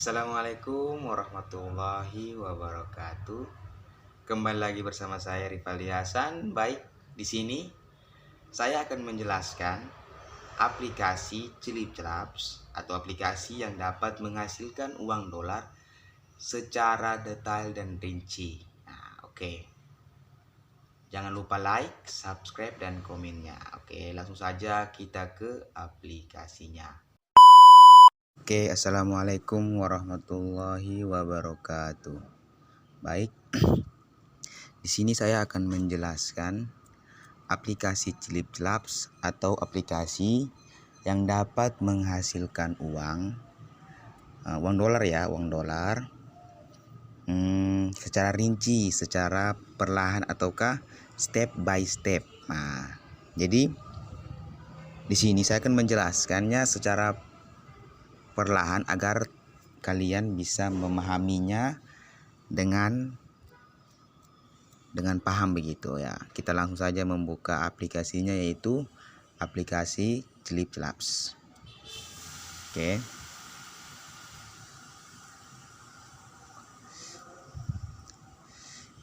Assalamualaikum warahmatullahi wabarakatuh. Kembali lagi bersama saya Rifali Hasan. Baik, di sini saya akan menjelaskan aplikasi Celipcelaps atau aplikasi yang dapat menghasilkan uang dolar secara detail dan rinci. Nah, oke. Jangan lupa like, subscribe, dan komennya. Oke, langsung saja kita ke aplikasinya. Oke, assalamualaikum warahmatullahi wabarakatuh. Baik, di sini saya akan menjelaskan aplikasi Celipcelaps atau aplikasi yang dapat menghasilkan uang dolar ya, uang dolar secara rinci, secara perlahan ataukah step by step. Nah, jadi di sini saya akan menjelaskannya secara perlahan agar kalian bisa memahaminya dengan paham begitu ya. Kita langsung saja membuka aplikasinya, yaitu aplikasi Celipcelaps. Oke.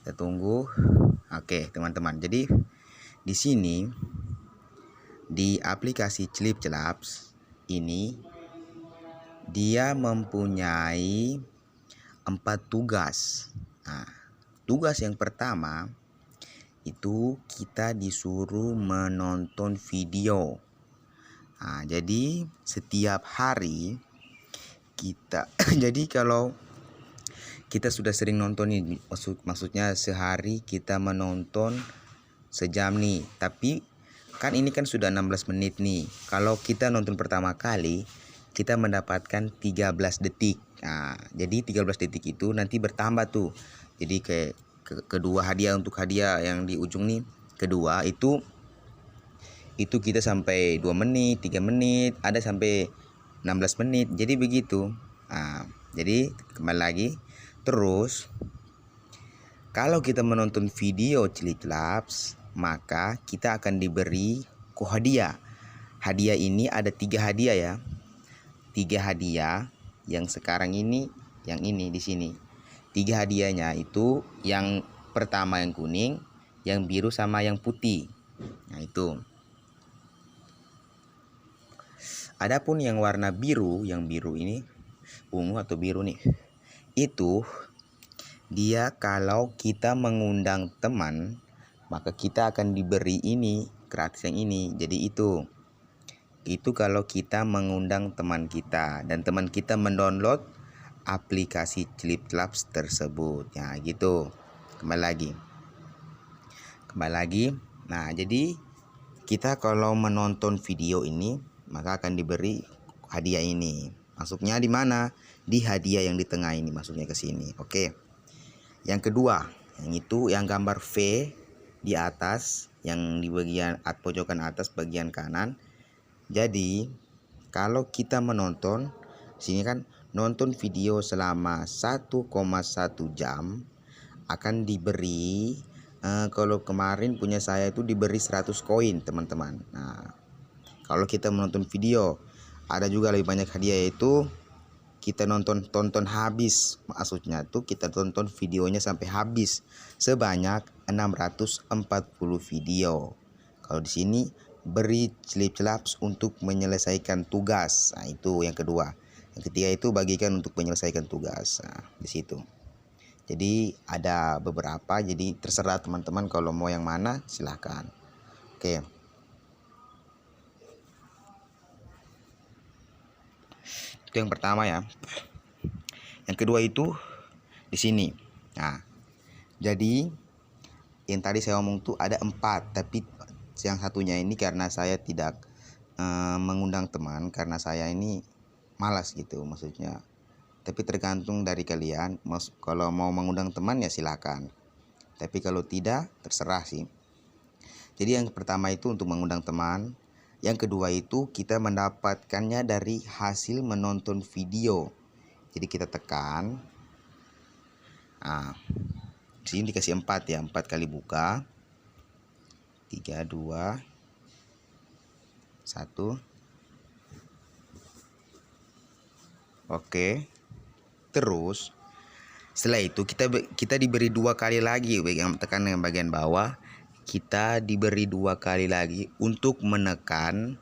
Kita tunggu. Oke, teman-teman. Jadi di sini di aplikasi Celipcelaps ini dia mempunyai 4 tugas. Nah, tugas yang pertama itu kita disuruh menonton video. Nah, jadi setiap hari kita jadi kalau kita sudah sering nonton ini, maksudnya sehari kita menonton sejam nih, tapi kan ini kan sudah 16 menit nih. Kalau kita nonton pertama kali kita mendapatkan 13 detik. Nah, jadi 13 detik itu nanti bertambah tuh. Jadi kayak kedua hadiah yang di ujung nih, kedua itu kita sampai 2 menit, 3 menit, ada sampai 16 menit. Jadi begitu. Nah, jadi kembali lagi. Terus kalau kita menonton video Celipcelaps, maka kita akan diberi hadiah. Hadiah ini ada 3 hadiah ya. 3 hadiah yang sekarang ini, yang ini di sini. 3 hadiahnya itu yang pertama yang kuning, yang biru sama yang putih. Nah, itu. Adapun yang warna biru, yang biru ini ungu atau biru nih. Itu dia kalau kita mengundang teman, maka kita akan diberi ini gratis yang ini. Jadi itu kalau kita mengundang teman kita dan teman kita mendownload aplikasi Celipcelaps tersebut. Ya, gitu. Kembali lagi. Nah, jadi kita kalau menonton video ini maka akan diberi hadiah ini. Masuknya di mana? Di hadiah yang di tengah ini, masuknya ke sini. Oke. Yang kedua, yang itu yang gambar V di atas, yang di bagian pojokan atas bagian kanan. Jadi kalau kita menonton sini kan nonton video selama 1,1 jam akan diberi kalau kemarin punya saya itu diberi 100 koin, teman-teman. Nah, kalau kita menonton video ada juga lebih banyak hadiah, yaitu kita tonton habis, maksudnya tuh kita tonton videonya sampai habis sebanyak 640 video. Kalau di sini beri Celipcelaps untuk menyelesaikan tugas. Nah, itu yang kedua. Yang ketiga itu bagikan untuk menyelesaikan tugas. Nah, di situ. Jadi ada beberapa, jadi terserah teman-teman kalau mau yang mana silahkan. Oke. Itu yang pertama ya. Yang kedua itu di sini. Nah, jadi yang tadi saya ngomong tuh ada 4, tapi yang satunya ini karena saya tidak mengundang teman, karena saya ini malas gitu maksudnya. Tapi tergantung dari kalian. Kalau mau mengundang teman ya silakan. Tapi kalau tidak terserah sih. Jadi yang pertama itu untuk mengundang teman. Yang kedua itu kita mendapatkannya dari hasil menonton video. Jadi kita tekan. Nah, di sini dikasih 4 ya, 4 kali buka. 3, 2, 1. Oke. Terus setelah itu kita diberi 2 kali lagi, tekan yang bagian bawah. Kita diberi 2 kali lagi untuk menekan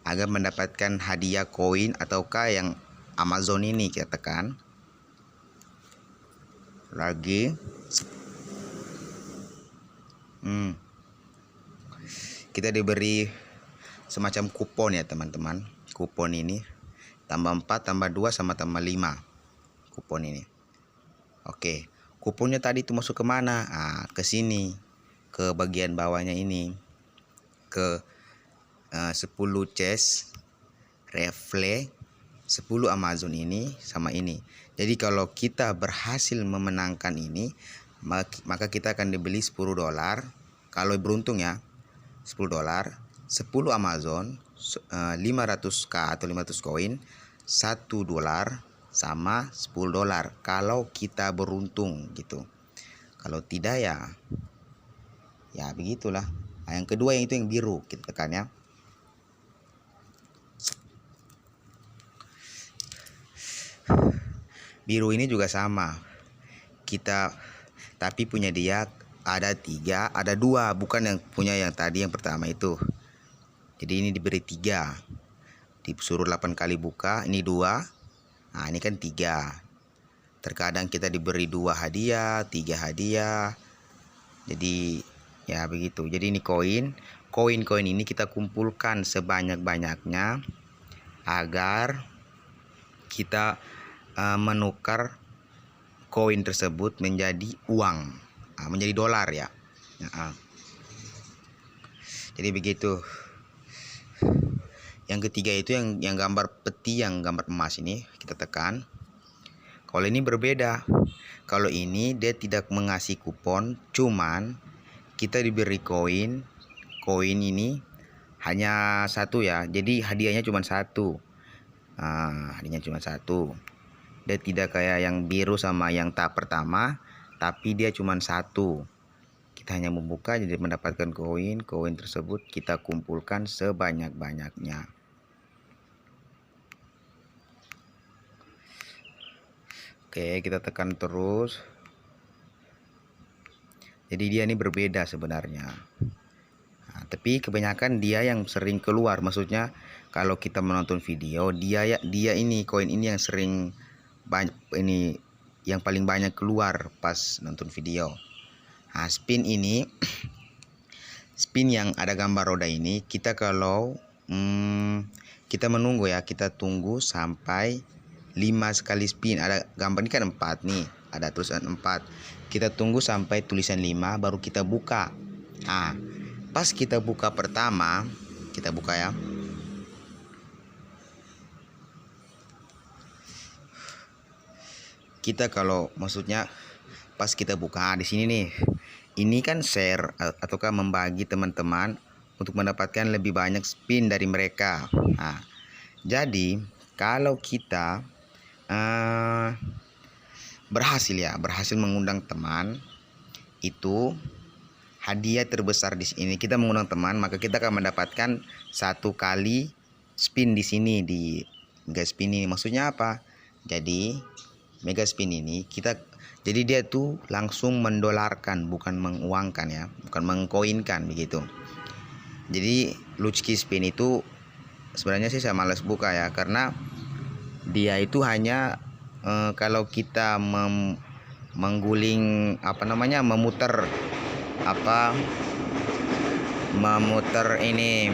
agar mendapatkan hadiah koin ataukah yang Amazon ini. Kita tekan lagi. Kita diberi semacam kupon ya teman-teman. Kupon ini tambah 4 tambah 2 sama tambah 5 kupon ini. Oke, kuponnya tadi itu masuk ke mana? Ke sini, ke bagian bawahnya ini, ke 10 chest reflect 10 Amazon ini sama ini. Jadi kalau kita berhasil memenangkan ini, maka kita akan dibeli $10. Kalau beruntung ya, $10, 10 Amazon, 500k atau 500 koin, $1 sama $10 kalau kita beruntung gitu. Kalau tidak ya begitulah. Yang kedua yang itu yang biru, kita tekan ya. Biru ini juga sama. Kita tapi punya dia ada 3, ada 2, bukan yang punya yang tadi yang pertama itu. Jadi ini diberi 3. Disuruh 8 kali buka, ini 2. Nah, ini kan 3. Terkadang kita diberi 2 hadiah, 3 hadiah. Jadi ya begitu. Jadi ini koin ini kita kumpulkan sebanyak-banyaknya agar kita menukar koin tersebut menjadi uang, menjadi dolar ya. Jadi begitu. Yang ketiga itu yang gambar peti, yang gambar emas ini kita tekan. Kalau ini berbeda. Kalau ini dia tidak mengasih kupon, cuman kita diberi koin. Koin ini hanya 1 ya. Jadi hadiahnya cuma 1. Hadiahnya cuma 1. Dia tidak kayak yang biru sama yang tahap pertama, tapi dia cuma 1. Kita hanya membuka jadi mendapatkan koin tersebut kita kumpulkan sebanyak-banyaknya. Oke, kita tekan terus. Jadi dia ini berbeda sebenarnya. Tapi kebanyakan dia yang sering keluar, maksudnya kalau kita menonton video dia ini koin ini yang sering banyak, ini yang paling banyak keluar pas nonton video. Spin ini, spin yang ada gambar roda ini, kita kalau kita menunggu ya, kita tunggu sampai 5 sekali spin. Ada gambar ini kan 4 nih, ada tulisan 4. Kita tunggu sampai tulisan 5 baru kita buka. Pas kita buka pertama, kita buka ya. Kita kalau maksudnya pas kita buka di sini nih, ini kan share ataukah membagi teman-teman untuk mendapatkan lebih banyak spin dari mereka. Jadi kalau kita berhasil mengundang teman, itu hadiah terbesar di sini. Kita mengundang teman, maka kita akan mendapatkan 1 kali spin di sini, di mega spin ini. Maksudnya apa? Jadi mega spin ini jadi dia tuh langsung mendolarkan, bukan menguangkan ya, bukan mengkoinkan begitu. Jadi lucky spin itu sebenarnya sih saya malas buka ya, karena dia itu hanya kalau kita mengguling memutar ini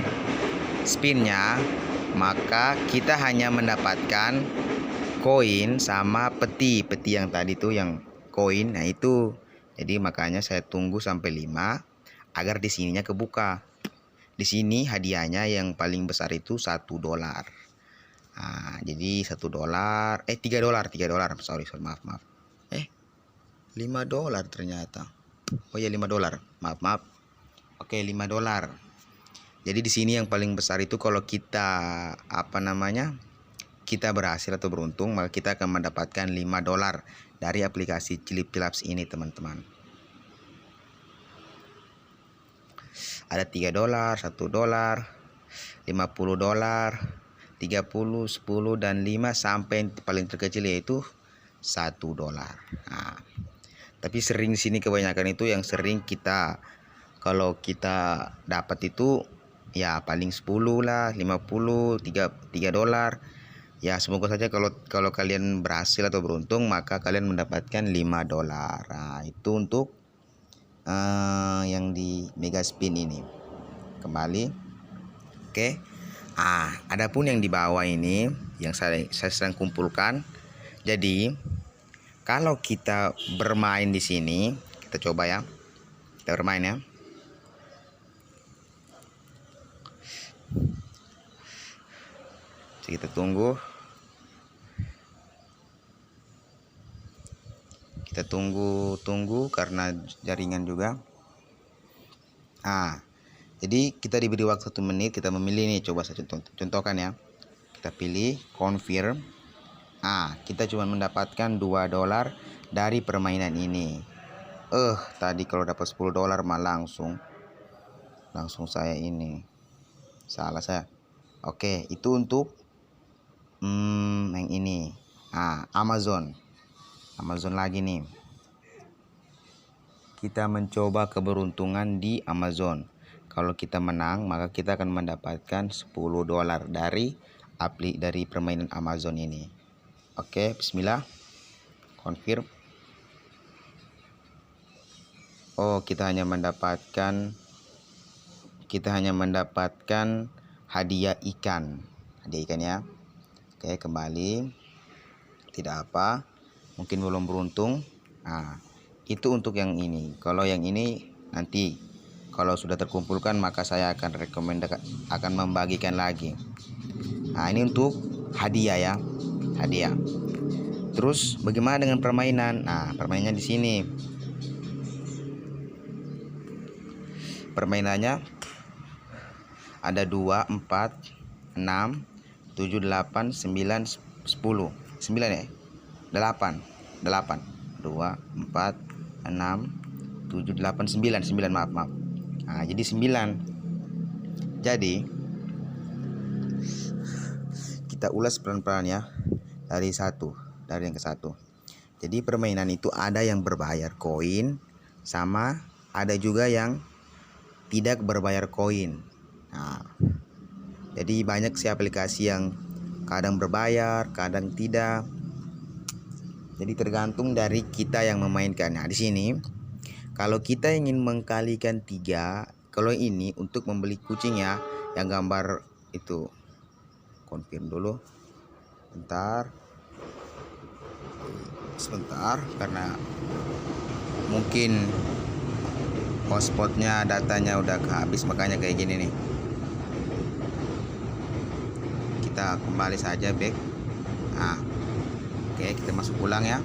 spinnya, maka kita hanya mendapatkan koin sama peti yang tadi tuh yang koin. Nah itu, jadi makanya saya tunggu sampai 5 agar di sininya kebuka. Di sini hadiahnya yang paling besar itu $1. Jadi $1, $3, sorry, maaf. $5 ternyata. Oh ya, $5. Maaf. Oke, $5. Jadi di sini yang paling besar itu kalau kita kita berhasil atau beruntung, maka kita akan mendapatkan $5 dari aplikasi Clip Labs ini, teman-teman. Ada $3, $1, $50, 30, 10 dan 5 sampai paling terkecil yaitu $1. Nah, tapi sering sini kebanyakan itu yang sering kita kalau kita dapat itu ya paling 10 lah, 50, 3 dolar. Ya semoga saja kalau kalian berhasil atau beruntung maka kalian mendapatkan $5. Nah, itu untuk yang di Mega Spin ini. Kembali. Oke. Adapun yang di bawah ini yang saya sedang kumpulkan. Jadi kalau kita bermain di sini, kita coba ya. Kita bermain ya. Jadi kita tunggu. Kita tunggu karena jaringan juga. Jadi kita diberi waktu 1 menit, kita memilih nih, coba saya contohkan ya. Kita pilih confirm. Kita cuma mendapatkan $2 dari permainan ini. Tadi kalau dapat $10 mah langsung saya ini. Salah saya. Oke, itu untuk yang ini. Amazon lagi nih. Kita mencoba keberuntungan di Amazon. Kalau kita menang, maka kita akan mendapatkan $10 dari permainan Amazon ini. Oke, bismillah. Confirm. Kita hanya mendapatkan hadiah ikan. Ya. Oke, kembali. Tidak apa. Mungkin belum beruntung. Itu untuk yang ini. Kalau yang ini nanti kalau sudah terkumpulkan maka saya akan membagikan lagi. Ini untuk hadiah ya. Hadiah. Terus bagaimana dengan permainan? Permainannya di sini. Permainannya ada 2, 4, 6, 7, 8, 9, 10. 9 ya? 8. 2, 4, 6, 7, 8, 9. Maaf. Jadi 9. Jadi kita ulas pelan-pelan ya. Dari yang ke satu. Jadi permainan itu ada yang berbayar koin, sama ada juga yang tidak berbayar koin. Jadi banyak sih aplikasi yang kadang berbayar, kadang tidak. Jadi tergantung dari kita yang memainkan. Di sini kalau kita ingin mengkalikan 3, kalau ini untuk membeli kucing ya, yang gambar itu. Confirm dulu. Sebentar karena mungkin hotspotnya datanya udah habis, makanya kayak gini nih. Kita kembali saja back. Oke, kita masuk ulang ya.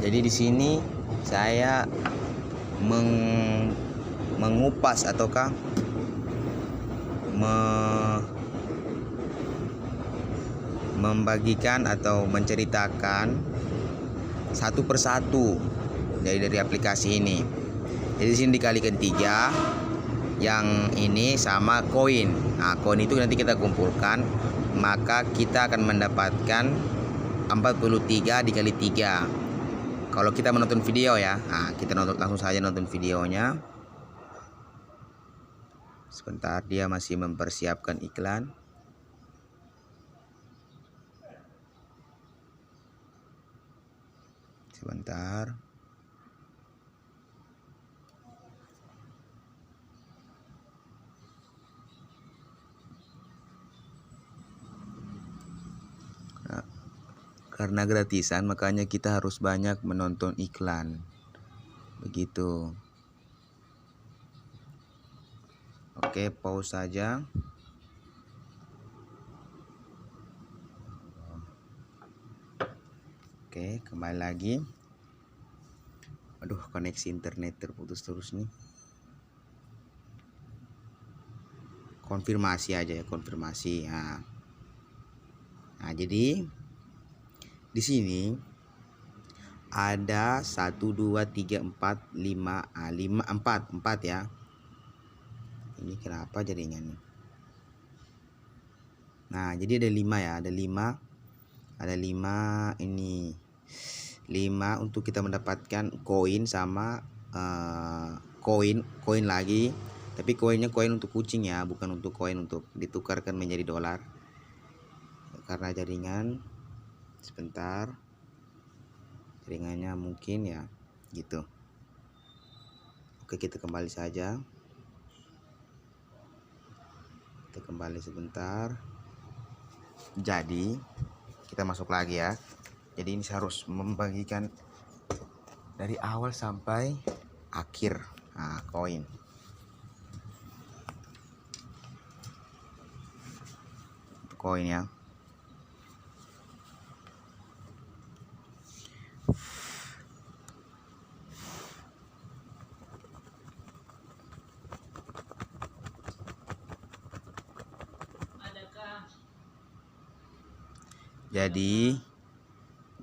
Jadi di sini saya mengupas ataukah membagikan atau menceritakan satu persatu dari aplikasi ini. Jadi di sini dikalikan 3, yang ini sama koin. Koin itu nanti kita kumpulkan, maka kita akan mendapatkan 43 dikali 3. Kalau kita menonton video ya, kita langsung saja nonton videonya. Sebentar, dia masih mempersiapkan iklan. Sebentar. Karena gratisan makanya kita harus banyak menonton iklan. Begitu. Oke, pause saja. Oke, kembali lagi. Aduh, koneksi internet terputus terus nih. Konfirmasi aja ya, konfirmasi. Jadi di sini ada 1, 2, 3, 4, 5, 4 ya. Ini kenapa jaringannya? Nah, jadi ada 5 ya, ada 5 ini. 5 untuk kita mendapatkan koin sama koin lagi, tapi koinnya koin untuk kucing ya, bukan untuk koin untuk ditukarkan menjadi dolar. Karena jaringan, sebentar, jaringannya mungkin ya gitu. Oke, kita kembali saja, kita kembali sebentar. Jadi kita masuk lagi ya. Jadi ini harus membagikan dari awal sampai akhir. Nah, koin. Koin ya.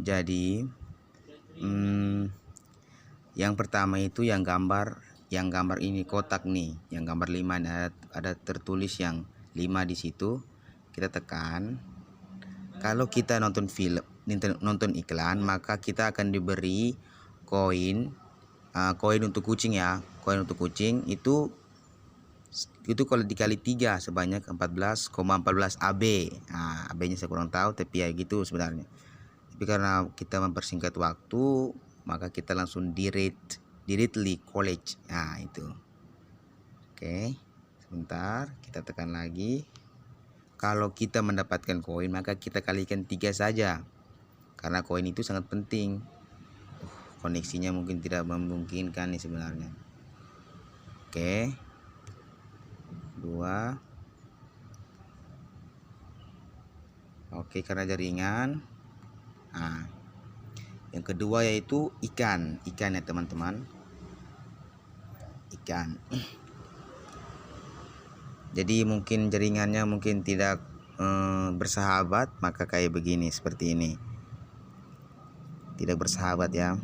Jadi yang pertama itu yang gambar ini kotak nih, yang gambar 5 ada tertulis yang 5 di situ. Kita tekan. Kalau kita nonton film, nonton iklan, maka kita akan diberi koin untuk kucing ya. Koin untuk kucing itu kalau dikali 3 sebanyak 14,14 AB. Nah, AB-nya saya kurang tahu, tapi ya gitu sebenarnya. Tapi karena kita mempersingkat waktu, maka kita langsung directly collect. Nah, itu. Oke, sebentar, kita tekan lagi. Kalau kita mendapatkan koin, maka kita kalikan 3 saja. Karena koin itu sangat penting. Koneksinya mungkin tidak memungkinkan nih sebenarnya. Oke. 2. Oke, karena jaringan. Nah, yang kedua yaitu ikan ya teman-teman. Ikan. Jadi mungkin jaringannya mungkin tidak bersahabat, maka kayak begini, seperti ini. Tidak bersahabat ya.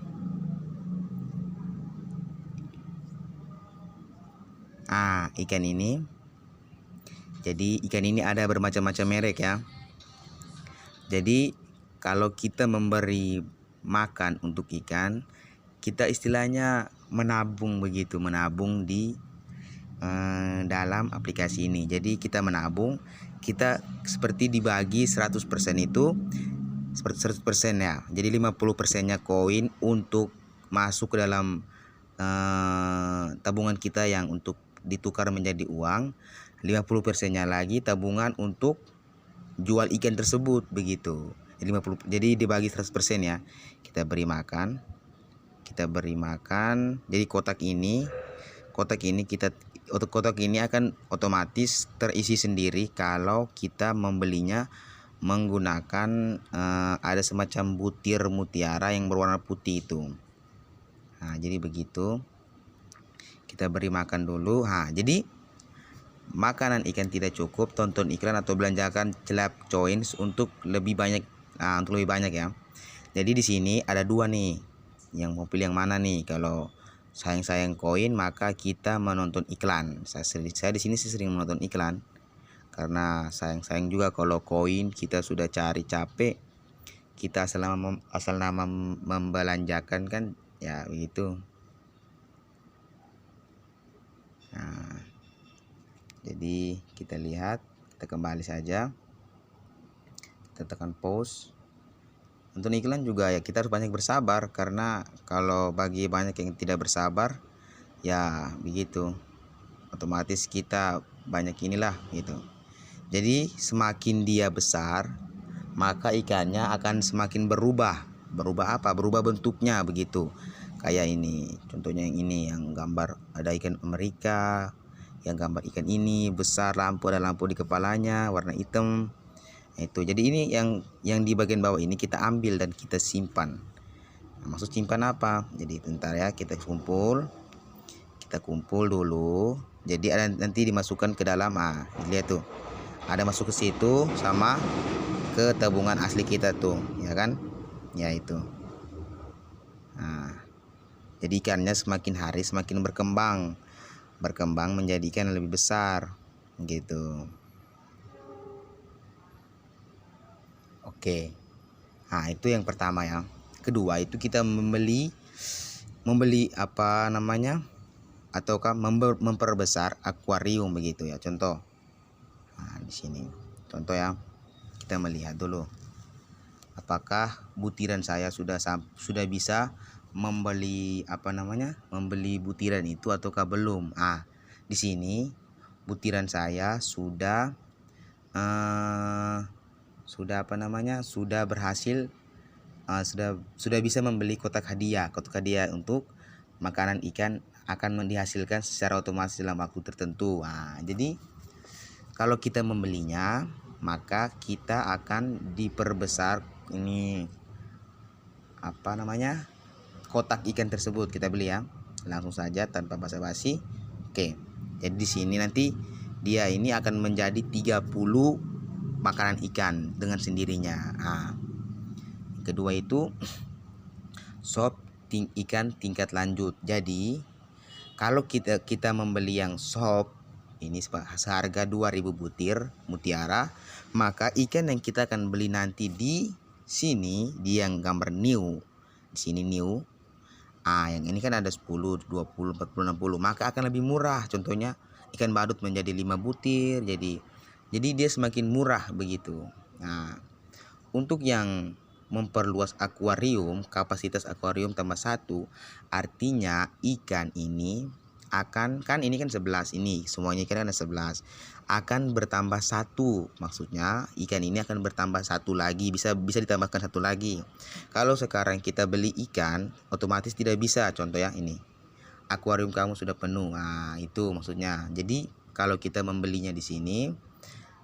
Ikan ini. Jadi ikan ini ada bermacam-macam merek ya. Jadi kalau kita memberi makan untuk ikan, kita istilahnya menabung begitu, menabung di dalam aplikasi ini. Jadi kita menabung, kita seperti dibagi 100% itu 100% ya. Jadi 50%-nya koin untuk masuk ke dalam tabungan kita yang untuk ditukar menjadi uang. 50%-nya lagi tabungan untuk jual ikan tersebut begitu. Jadi dibagi 100% ya. Kita beri makan. Jadi kotak ini akan otomatis terisi sendiri kalau kita membelinya menggunakan ada semacam butir mutiara yang berwarna putih itu. Nah, jadi begitu. Kita beri makan dulu. Jadi makanan ikan tidak cukup, tonton iklan atau belanjakan Celap Coins untuk lebih banyak. Untuk lebih banyak ya. Jadi di sini ada 2 nih. Yang mau pilih yang mana nih? Kalau sayang koin, maka kita menonton iklan. Saya di sini sering menonton iklan karena sayang juga kalau koin kita sudah cari capek, kita asal nama membelanjakan kan ya begitu. Nah, jadi kita lihat, kita kembali saja, kita tekan pause. Untuk iklan juga ya kita harus banyak bersabar, karena kalau bagi banyak yang tidak bersabar ya begitu, otomatis kita banyak inilah gitu. Jadi semakin dia besar, maka ikannya akan semakin berubah apa? Berubah bentuknya begitu. Kayak ini, contohnya yang ini, yang gambar ada ikan Amerika, yang gambar ikan ini besar, ada lampu di kepalanya warna hitam. Itu jadi ini yang di bagian bawah ini kita ambil dan kita simpan. Maksud simpan apa? Jadi bentar ya, kita kumpul dulu. Jadi ada nanti dimasukkan ke dalam. Lihat tuh, ada masuk ke situ sama ke tabungan asli kita tuh, ya kan? Ya itu. Jadi ikannya semakin hari semakin berkembang menjadi ikan yang lebih besar gitu. Oke. Nah, itu yang pertama ya. Kedua itu kita membeli apa namanya? Ataukah memperbesar akuarium begitu ya. Contoh. Nah, di sini. Contoh ya. Kita melihat dulu. Apakah butiran saya sudah bisa membeli apa namanya? Membeli butiran itu ataukah belum? Di sini butiran saya sudah apa namanya? Sudah berhasil sudah bisa membeli kotak hadiah untuk makanan ikan akan dihasilkan secara otomatis dalam waktu tertentu. Jadi kalau kita membelinya, maka kita akan diperbesar ini apa namanya? Kotak ikan tersebut kita beli ya. Langsung saja tanpa basa-basi. Oke. Jadi di sini nanti dia ini akan menjadi 30 makanan ikan dengan sendirinya. Kedua itu sop ikan tingkat lanjut. Jadi kalau kita membeli yang sop ini seharga 2000 butir mutiara, maka ikan yang kita akan beli nanti di sini di yang gambar new. Di sini new. Yang ini kan ada 10, 20, 40, 60, maka akan lebih murah. Contohnya ikan badut menjadi 5 butir. Jadi dia semakin murah begitu. Untuk yang memperluas akuarium, kapasitas akuarium tambah 1, artinya ikan ini akan, kan ini kan 11, ini semuanya ikan ada 11, akan bertambah 1. Maksudnya ikan ini akan bertambah 1 lagi, bisa ditambahkan 1 lagi. Kalau sekarang kita beli ikan, otomatis tidak bisa. Contoh ya, ini akuarium kamu sudah penuh. Itu maksudnya. Jadi kalau kita membelinya di sini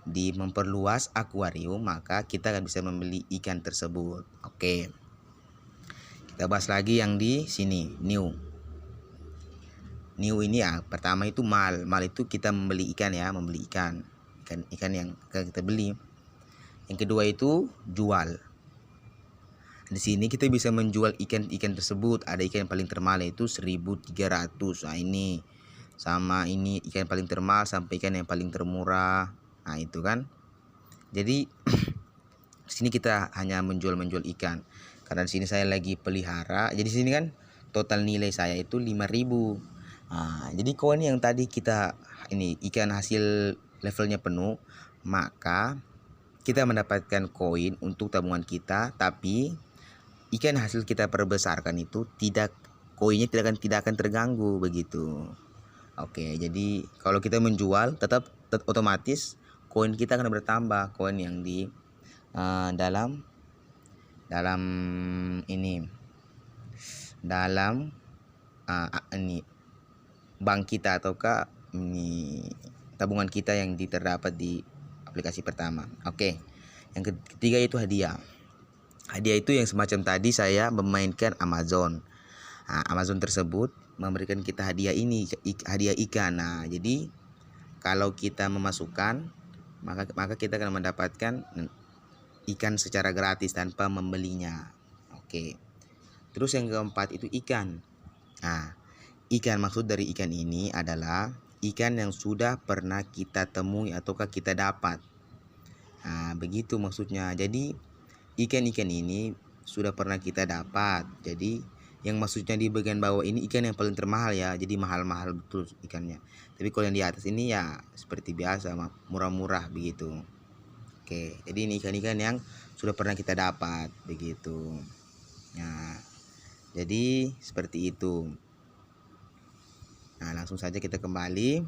di memperluas akuarium, maka kita akan bisa membeli ikan tersebut. Oke. Kita bahas lagi yang di sini, new. New ini ya, pertama itu mal. Mal itu kita membeli ikan ya, membeli ikan yang kita beli. Yang kedua itu jual. Di sini kita bisa menjual ikan tersebut. Ada ikan yang paling termahal yaitu 1.300. Ini sama ini ikan paling termahal sampai ikan yang paling termurah. Itu kan. Jadi di sini kita hanya menjual ikan. Karena di sini saya lagi pelihara. Jadi di sini kan total nilai saya itu 5.000. Jadi koin yang tadi kita ini ikan hasil levelnya penuh, maka kita mendapatkan koin untuk tabungan kita, tapi ikan hasil kita perbesarkan itu koinnya tidak akan terganggu begitu. Oke, jadi kalau kita menjual tetap otomatis koin kita akan bertambah, koin yang di dalam ini bank kita ataukah ini tabungan kita yang terdapat di aplikasi pertama. Oke. Yang ketiga itu hadiah. Hadiah itu yang semacam tadi saya memainkan Amazon. Amazon tersebut memberikan kita hadiah ini, hadiah ikan. Jadi kalau kita memasukkan, maka kita akan mendapatkan ikan secara gratis tanpa membelinya. Oke. Terus yang keempat itu ikan. Ikan, maksud dari ikan ini adalah ikan yang sudah pernah kita temui ataukah kita dapat. Begitu maksudnya. Jadi ikan-ikan ini sudah pernah kita dapat. Jadi yang maksudnya di bagian bawah ini ikan yang paling termahal ya. Jadi mahal-mahal betul ikannya. Tapi kalau yang di atas ini ya seperti biasa, murah-murah begitu. Oke, jadi ini ikan-ikan yang sudah pernah kita dapat begitu. Jadi seperti itu. Langsung saja kita kembali.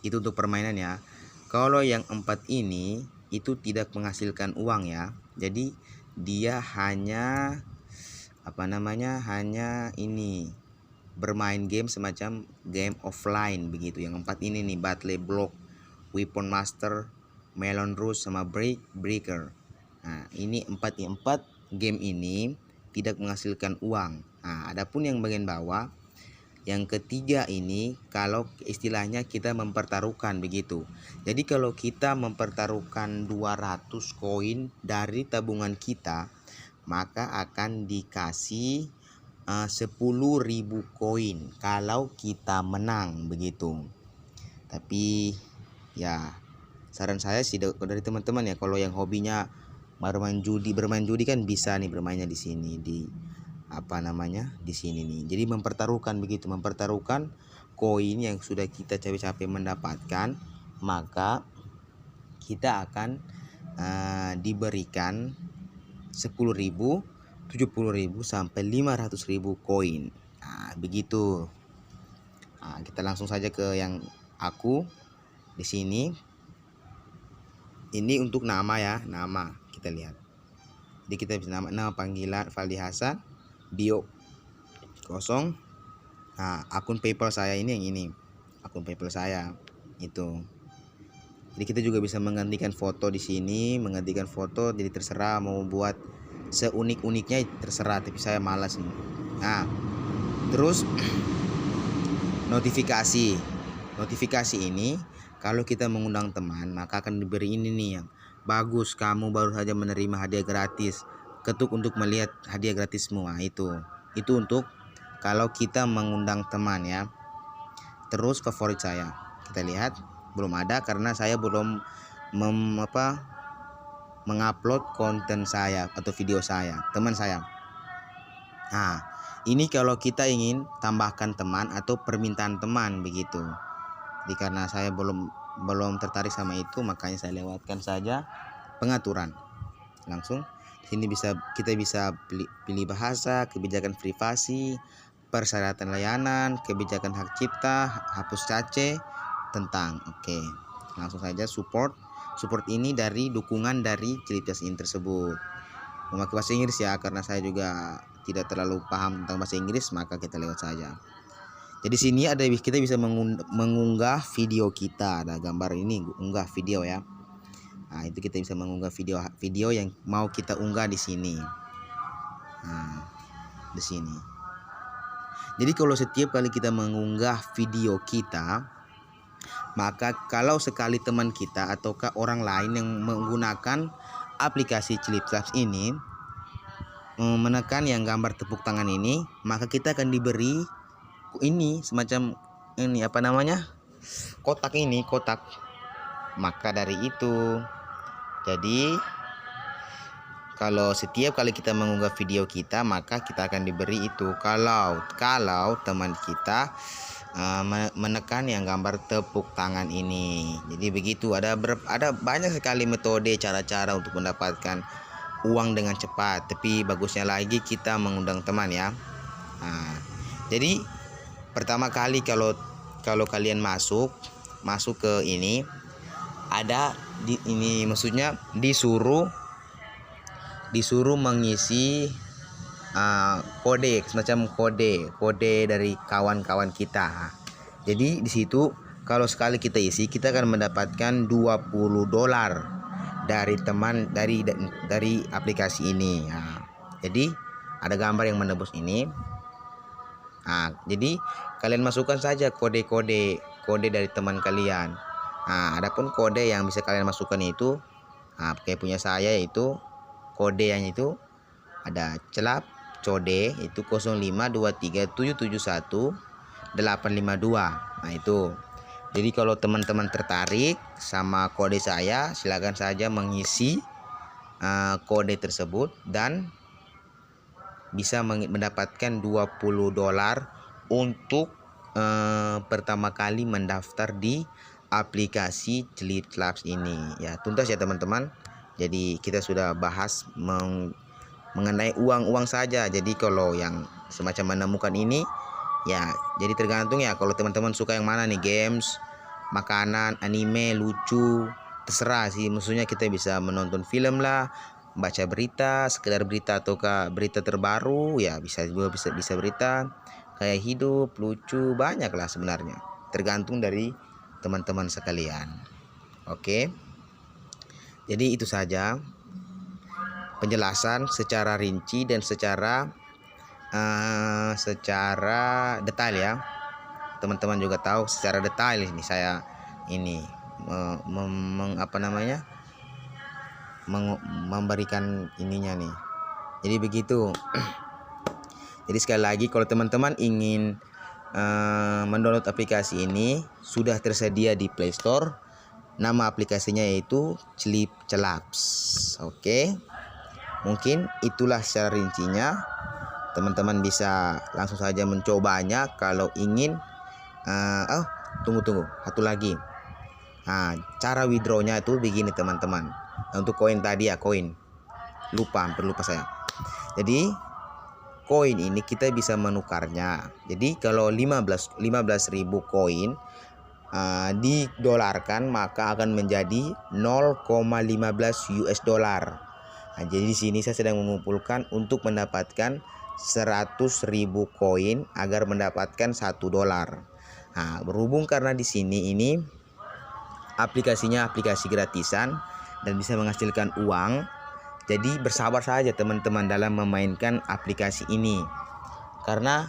Itu untuk permainan ya. Kalau yang 4 ini itu tidak menghasilkan uang ya. Jadi dia hanya hanya ini bermain game semacam game offline begitu. Yang 4 ini nih, Battle Block, Weapon Master, Melon Rush sama Breaker. Ini 4 game ini tidak menghasilkan uang. Adapun yang bagian bawah, yang ketiga ini kalau istilahnya kita mempertaruhkan begitu. Jadi kalau kita mempertaruhkan 200 koin dari tabungan kita, maka akan dikasih 10.000 koin kalau kita menang begitu. Tapi ya saran saya sih dari teman-teman ya, kalau yang hobinya bermain judi kan bisa nih bermainnya di sini, di di sini nih. Jadi mempertaruhkan begitu, mempertaruhkan koin yang sudah kita capek-capek mendapatkan, maka kita akan diberikan 10.000, 70.000 sampai 500.000 koin. Nah, begitu. Nah, kita langsung saja ke yang aku di sini. Ini untuk nama ya, nama kita lihat. Jadi kita bisa nama panggilan Faldi Hasan, bio kosong. Nah, akun PayPal saya ini yang ini, akun PayPal saya itu. Jadi kita juga bisa menggantikan foto di sini, menggantikan foto. Jadi terserah mau buat seunik-uniknya terserah, tapi saya malas nih. Nah, terus notifikasi ini kalau kita mengundang teman maka akan diberi ini nih yang bagus, kamu baru saja menerima hadiah gratis, ketuk untuk melihat hadiah gratismu. Nah, itu untuk kalau kita mengundang teman ya. Terus favorit saya kita lihat belum ada karena saya belum mengupload konten saya atau video saya, teman saya. Nah, ini kalau kita ingin tambahkan teman atau permintaan teman begitu. Jadi karena saya belum tertarik sama itu, makanya saya lewatkan saja pengaturan. Langsung sini kita bisa pilih bahasa, kebijakan privasi, persyaratan layanan, kebijakan hak cipta, hapus cache, tentang. Oke. Langsung saja support ini dari dukungan dari Celip ini tersebut. Memakai bahasa Inggris ya, karena saya juga tidak terlalu paham tentang bahasa Inggris, maka kita lewat saja. Jadi sini kita bisa mengunggah video kita, ada gambar ini unggah video ya. Nah, itu kita bisa mengunggah video yang mau kita unggah di sini. Nah, di sini. Jadi kalau setiap kali kita mengunggah video kita, maka kalau sekali teman kita ataukah orang lain yang menggunakan aplikasi Celip Labs ini menekan yang gambar tepuk tangan ini, maka kita akan diberi ini semacam ini kotak ini. Maka dari itu, jadi kalau setiap kali kita mengunggah video kita, maka kita akan diberi itu kalau teman kita menekan yang gambar tepuk tangan ini. Jadi begitu, ada banyak sekali metode cara-cara untuk mendapatkan uang dengan cepat, tapi bagusnya lagi kita mengundang teman ya. Nah, jadi pertama kali kalau kalian masuk ke ini, ada di ini, maksudnya disuruh mengisi kode, semacam kode dari kawan-kawan kita. Jadi di situ kalau sekali kita isi, kita akan mendapatkan $20 dari teman dari aplikasi ini. Nah, jadi ada gambar yang menebus ini. Nah, jadi kalian masukkan saja kode dari teman kalian. Nah, adapun kode yang bisa kalian masukkan itu, kayak punya saya itu kode yang itu ada celap code itu 0523771852. Nah, itu. Jadi kalau teman-teman tertarik sama kode saya, silakan saja mengisi kode tersebut dan bisa mendapatkan $20 untuk pertama kali mendaftar di aplikasi Celip Labs ini ya. Tuntas ya teman-teman. Jadi kita sudah bahas mengenai uang saja. Jadi kalau yang semacam menemukan ini ya, jadi tergantung ya, kalau teman-teman suka yang mana nih, games, makanan, anime, lucu, terserah sih. Maksudnya kita bisa menonton film lah, baca berita, sekedar berita ataukah berita terbaru ya, bisa berita kayak hidup, lucu, banyak lah sebenarnya, tergantung dari teman-teman sekalian. Oke, jadi itu saja penjelasan secara rinci dan secara detail ya. Teman-teman juga tahu secara detail ini saya ini memberikan ininya nih. Jadi begitu. Jadi sekali lagi, kalau teman-teman ingin mendownload aplikasi ini, sudah tersedia di Play Store. Nama aplikasinya yaitu Celip Labs. Oke. Mungkin itulah secara rincinya. Teman-teman bisa langsung saja mencobanya kalau ingin. Tunggu satu lagi. Nah, cara withdrawnya itu begini teman-teman. Untuk koin tadi ya, koin hampir lupa saya. Jadi koin ini kita bisa menukarnya. Jadi kalau 15.000 koin didolarkan, maka akan menjadi 0,15 US dollar. Nah, jadi di sini saya sedang mengumpulkan untuk mendapatkan 100.000 koin agar mendapatkan 1 dolar. Nah, berhubung karena di sini ini aplikasinya aplikasi gratisan dan bisa menghasilkan uang, jadi bersabar saja teman-teman dalam memainkan aplikasi ini. Karena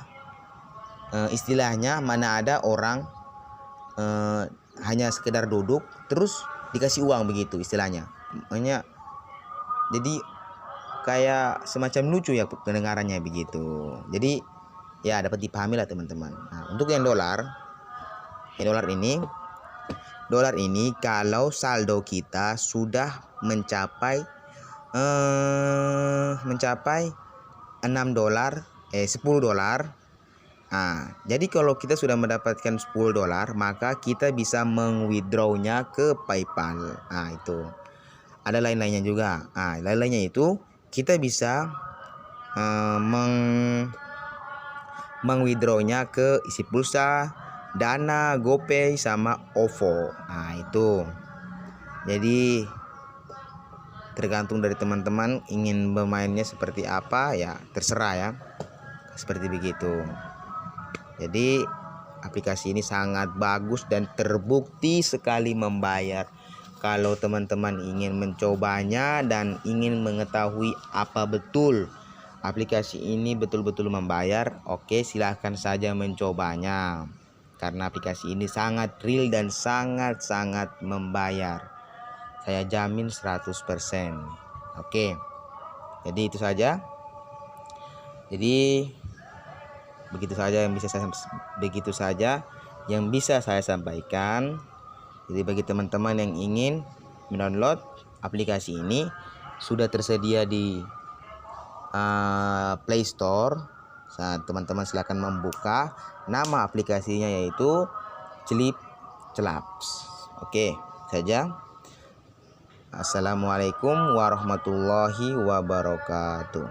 istilahnya mana ada orang hanya sekedar duduk terus dikasih uang begitu istilahnya. Makanya jadi kayak semacam lucu ya pendengarannya begitu. Jadi ya dapat dipahami lah teman-teman. Nah, untuk yang dolar ini kalau saldo kita sudah mencapai 10 dolar. Nah, jadi kalau kita sudah mendapatkan 10 dolar, maka kita bisa meng-withdrawnya ke PayPal. Nah, itu. Ada lain-lainnya juga. Nah, lain-lainnya itu kita bisa meng-withdrawnya ke Isi Pulsa, Dana, GoPay, sama OVO. Nah, itu. Jadi tergantung dari teman-teman ingin bermainnya seperti apa, ya terserah ya. Seperti begitu. Jadi aplikasi ini sangat bagus dan terbukti sekali membayar. Kalau teman-teman ingin mencobanya dan ingin mengetahui apa betul aplikasi ini betul-betul membayar, oke, silahkan saja mencobanya. Karena aplikasi ini sangat real dan sangat-sangat membayar. Saya jamin 100%. Oke. Jadi itu saja. Jadi begitu saja yang bisa saya sampaikan. Jadi bagi teman-teman yang ingin mendownload aplikasi ini, sudah tersedia di Play Store. Teman-teman silakan membuka. Nama aplikasinya yaitu Clip Celaps. Oke saja. Assalamualaikum warahmatullahi wabarakatuh.